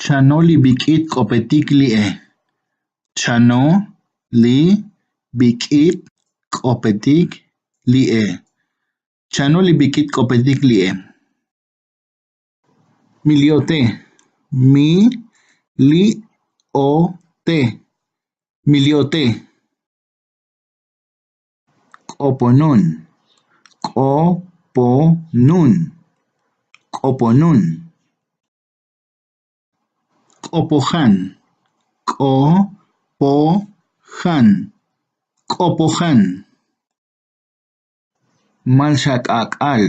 Chano li bik'it k'opetik li'e. Chano li bik'it k'opetik li'e. Chano li bik'it k'opetik li'e. Miliote. Mi-li-o-te. Miliote. K'oponun. K'oponun. K'oponun. K'opojan. K'opojan. K'opojan. Malxak'ak'al.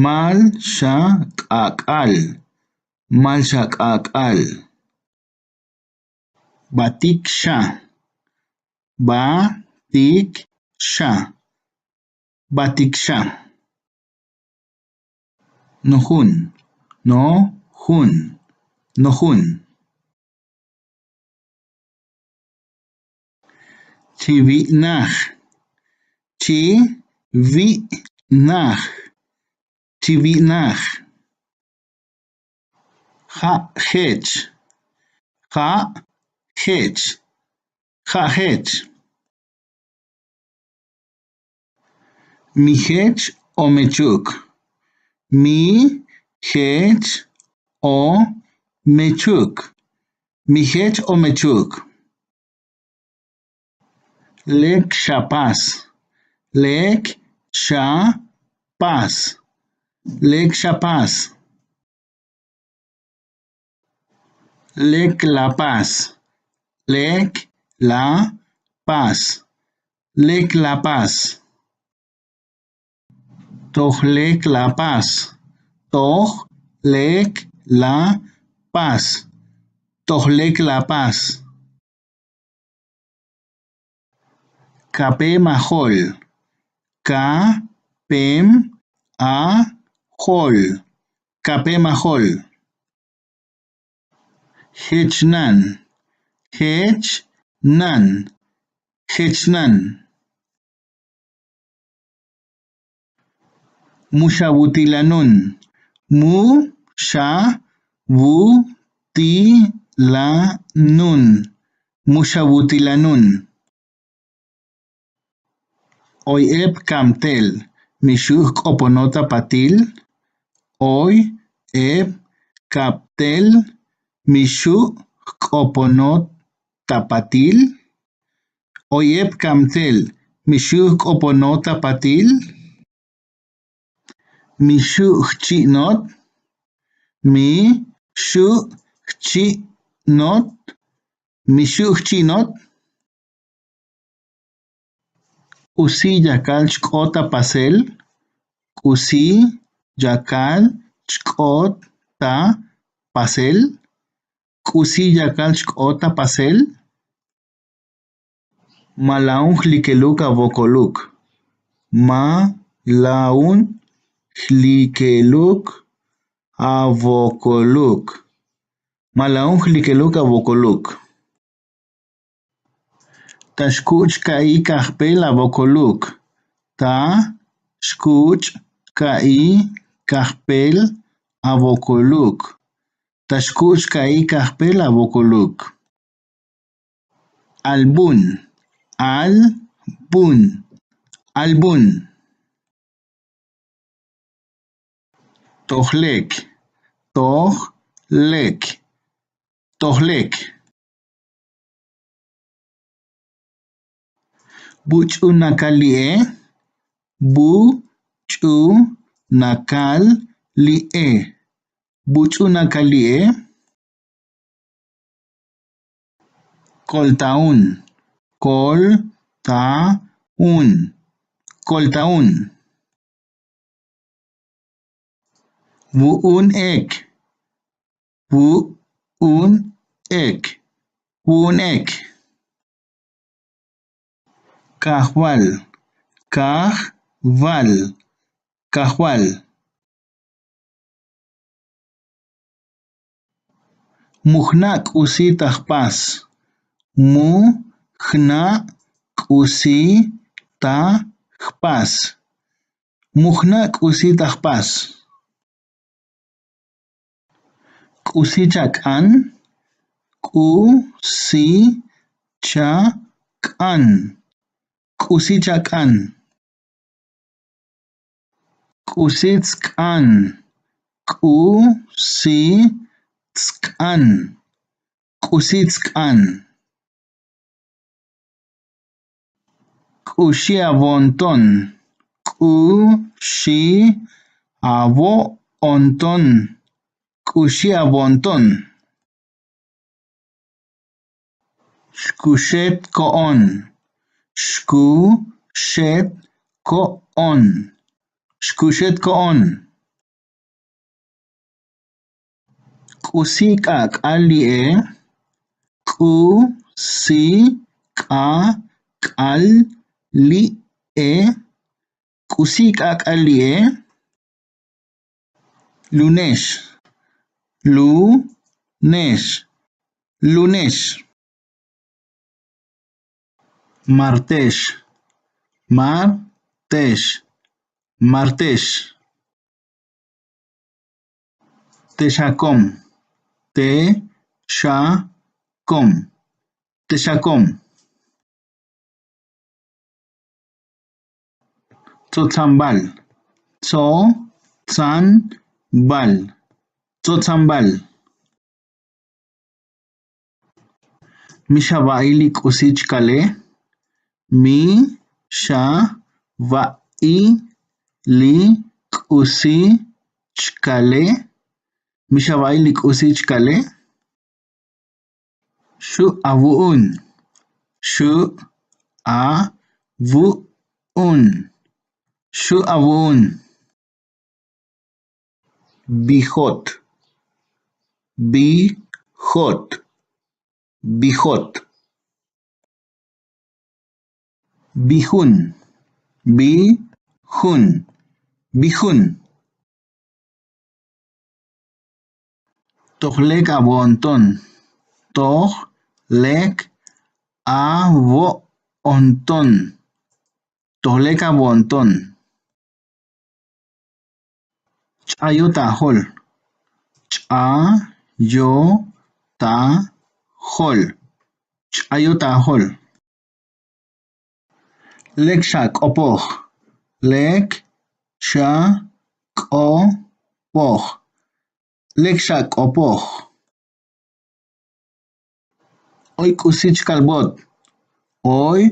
Malxak'ak'al. Malxak'ak'al. Batiksha. Batiksha. Batiksha. Nojun. Nojun. Nojun. Chivinaj. Chivinaj. Chivinaj. Ja'hech. Ja'hech. Ja'hech. Mijech o mechuk. Mijech o mechuk. Mijech o mechuk. Lek shapas. Lek shapas. Lek shapas. Lek la paz. Lek la paz. Lek la paz. Toj lek la paz. Toj lek la paz. Toj lek la paz. Kapem majol. Kapem ajol. Kapem ajol. Hechnan. Hechnan. Hechnan. Mushabutilanun. Mushabutilanun. Mushabutilanun. Oyeb kamtel. Mishuk k'oponota patil. Oyeb kaptel. Mishuk k'oponot tapatil. Oyeb kamtel. Mishuk k'oponot tapatil. Mishuk chinot. Mishuk chinot. Mishuk chinot. Usi yakal ch'k'ota pasel. Usi yakal ch'k'ota pasel. Usi yakal ch'k'ota pasel. Malaun likeluk avokoluk. Malaun likeluk avokoluk. Malaun likeluk avokoluk. Tashkuch kai kahpel avokoluk. Tashkuch kai kahpel avokoluk. Tashkuch kai kahpel avokoluk. Albun. Albun. Albun. Tohlek. Tohlek. Tohlek. Buch'unakal li'e. Buch'unakal li'e. Buch'unakal li'e. Koltaun. Koltaun. Koltaun. Wu'un ek. Wu'un ek. Wu'un ek. Kahwal. Kahwal. Kahwal. Mujna k'usi tajpas. Mujna k'usi tajpas. Mujna k'usi tajpas. K'usichak'an, k'usichak'an, k'usichak'an. K'usitzk'an, k'usitzk'an, k'usitzk'an. K'uxiabonton, k'uxiabonton, k'uxiabonton. Xkuxetko'on, xkuxetko'on, xkuxetko'on. K'usik'ak'allie, k'usik'ak'allie, k'usik'ak'allie. Lunes, lunes, lunes. Martes, martes, martes. Texacom, texacom, texacom. Tzotzambal, tzotzambal, tzotzambal. Mishabaili k'usichkale, mishabaili k'usichkale, mishabaili k'usichkale. Shu'avu'un, shu'avu'un, shu'avu'un. Bijot, bijot, bijot. Bijun, bijun, bijun. Tohlek abonton, tohlek abonton, tohlek abonton. Ch'ayotahol, ch'ayotahol, ch'ayotahol. Lekshak'opoh, lekshak'opoh, lekshak'opoh. Oy k'usichkalbot, oy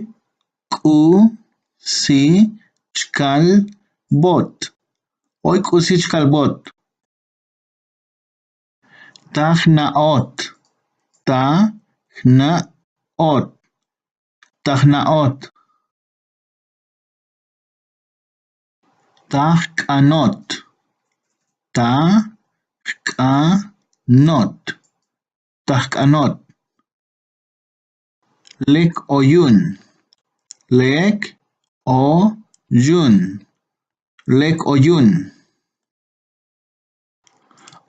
k'usichkalbot, oy k'usichkalbot. Tajna'ot, tajna'ot, tajna'ot. Tajk'anot, tajk'anot, tajk'anot. Lek oyun, lek oyun, lek oyun.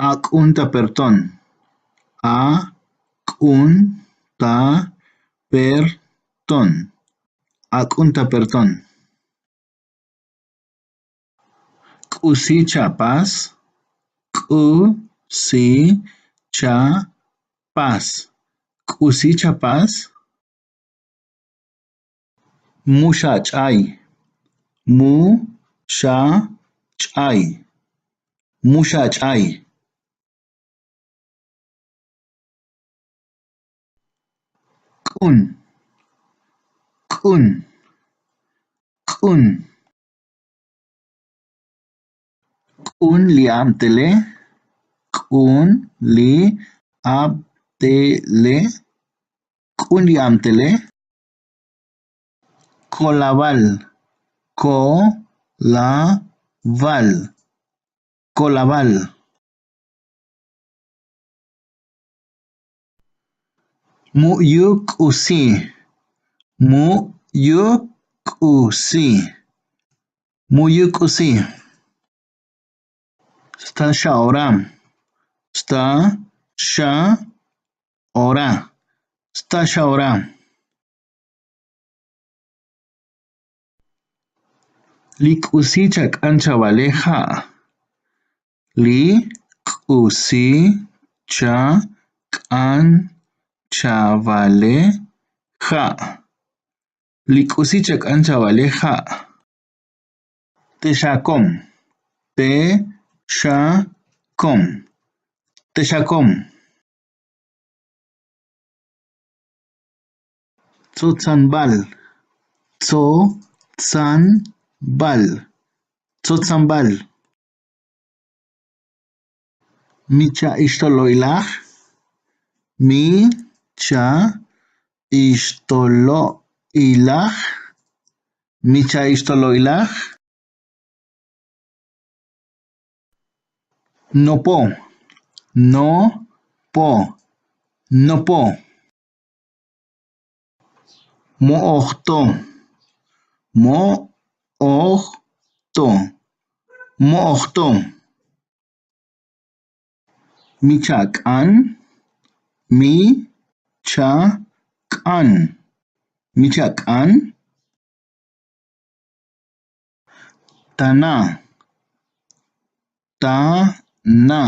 Ak'untaperton, ak'untaperton, ak'untaperton. K'usichapas, k'usichapas, k'usichapas. Mushach'ay, mushach'ay, mushach'ay. K'un, k'un, k'un. K'un li'amtele, k'un li'amtele, k'un li'amtele. Colaval, colaval, colaval. Mu'yuk'usi, mu'yuk'usi, mu'yuk'usi. Stashaora, stashaora, stashaora. Lik'usichak'an chavaleja, lik'usichak'an cha, k'an, chavaleja. Lik'usi chak'an chavaleja. Texacom. Texacom. Texacom. Tzotzambal. Tzotzambal. Tzotzambal. Micha ishtoloilaj. Micha ishtoloilaj. Micha ishtoloilaj. Nopo. Nopo. Nopo. Mo'ojto. Mo'ojto. Mo'ojto. Michak'an. Michak'an. Michak'an. Tana. Tana.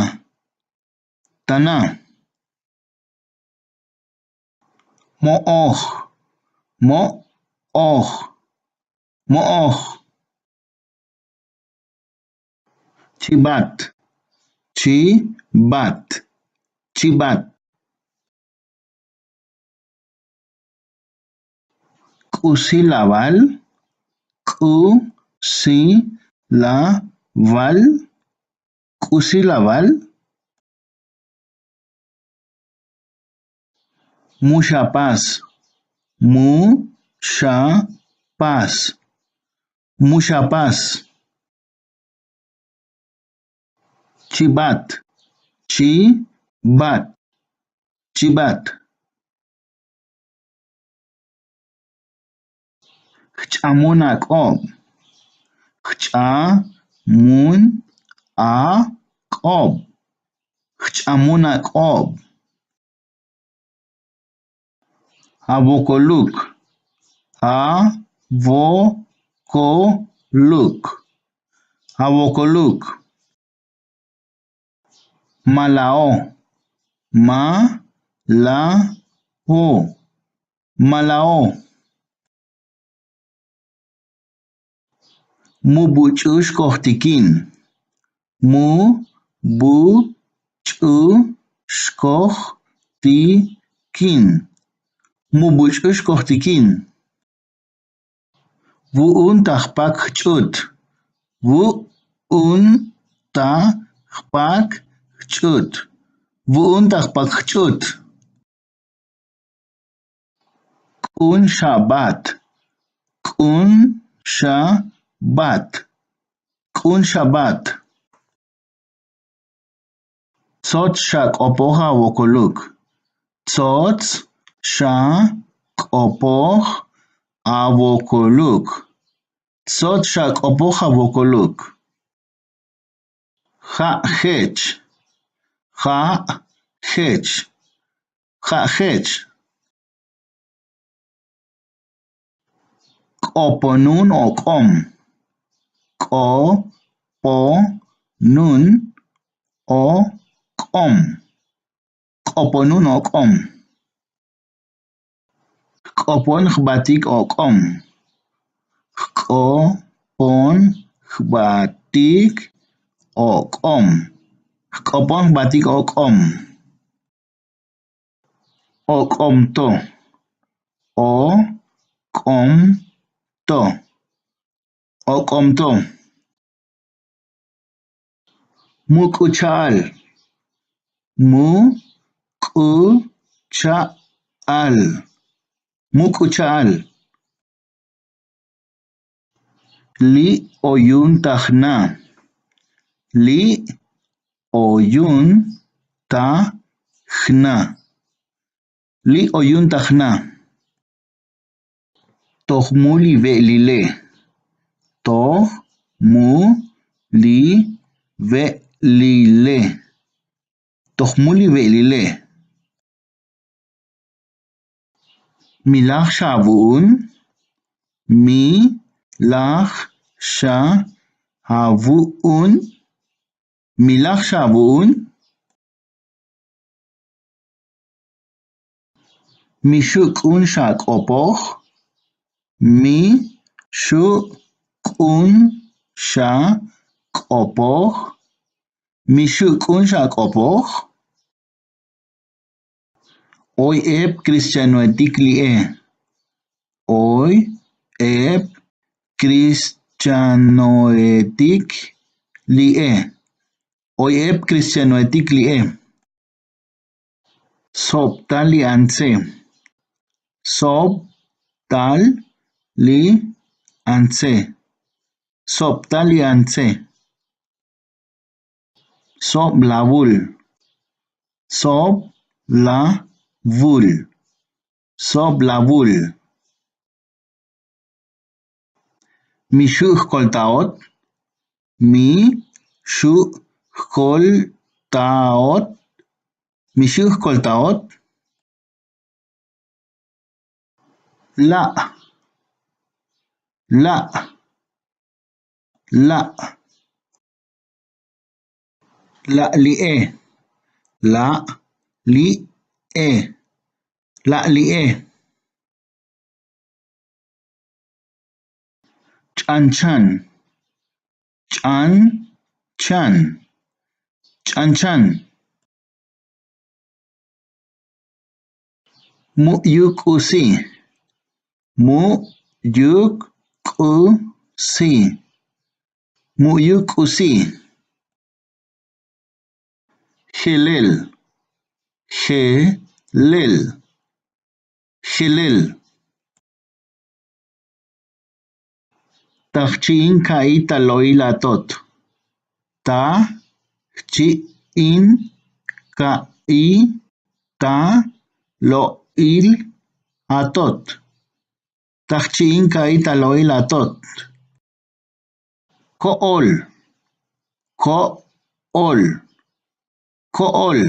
Tana. Mo'oj. Mo'oj. Mo'oj. Chibat. Chibat. Chibat. K'usilabal. K'usilabal. K'usilabal. Mushapaz. Mushapaz. Mushapaz. Chibat. Chibat. Chibat. Ch'amunaq'ob. Ch'amunaq'ob. Ch'amunaq'ob. Abokoluk. Abokoluk. Abokoluk. Malao. Malao. Malao. Mubuch'ushkohtikin. Mubuch'ushkohtikin. Mubuch'ushkohtikin. Vu'untaqpak ch'ut. Vu'untaqpak ch'ut. Vu'untaqpak ch'ut. K'un shabat. K'un shabat. K'un shabat. Tzotz shak'opoq abokoluk. Tzotz shak'opoq abokoluk. Tzotz shak'opoq abokoluk. Ja'jech. Ja'jech. Ja'jech. K'oponun ok'om. K'oponun ok'om. K'oponun ok'om. K'opon jbatik ok'om. K'opon jbatik ok'om. K'opon jbatik ok'om. Ok'omto. Ok'omto. Ok'omto. Muk'ucha'al. Muk'ucha'al. Muk'ucha'al. Li'oyuntaqna. Li'oyuntaqna. Li'oyuntaqna. Toqmuli ve'lile. Toqmuli ve'lile. Toqmuli ve'lile. Milaj shavu'un. Milaj shavu'un. Milaj shavu'un. Mishuk'unsha k'opoq. Mishuk'unsha k'opoq. Mishuk'unsha k'opoq. Hoy eb cristianoetik li'e. Hoy eb cristianoetik li'e. Hoy eb cristianoetik li'e. Sobtal li'anse. Sobtal li'anse. Sobtal li'anse. Soblavul. Soblavul. Soblavul. Mishuk koltaot. Mishuk koltaot. Mishuk koltaot. La. La. La. La li'e. La li'e. La li'e. Chanchan. Chanchan. Chanchan. Mu'yukusi. Mu'yukusi. Mu'yukusi. Hillel. Hillel. Hillel. Tach'in ka'ita lo'ilatot. Tach'in ka'ita lo'ilatot. Tach'in ka'ita lo'ilatot. Ko'ol. Ko'ol. Ko'ol.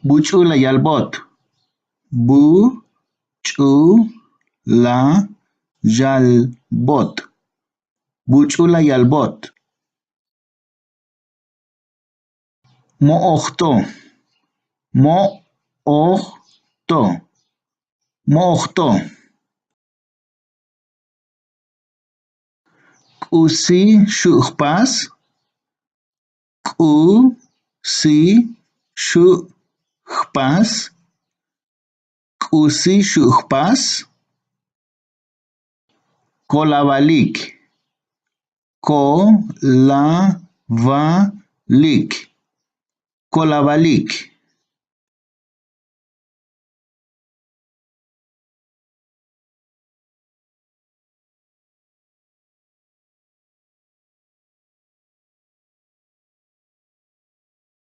Buch'ula yalbot. Buch'ula yalbot. Buch'ula yalbot. Mo'oqto. Mo'oqto. Mo'oqto. K'usi shu'pas. K'usi shu'pas. K'usi shu'pas. Kolabalik. Kolabalik. Kolabalik.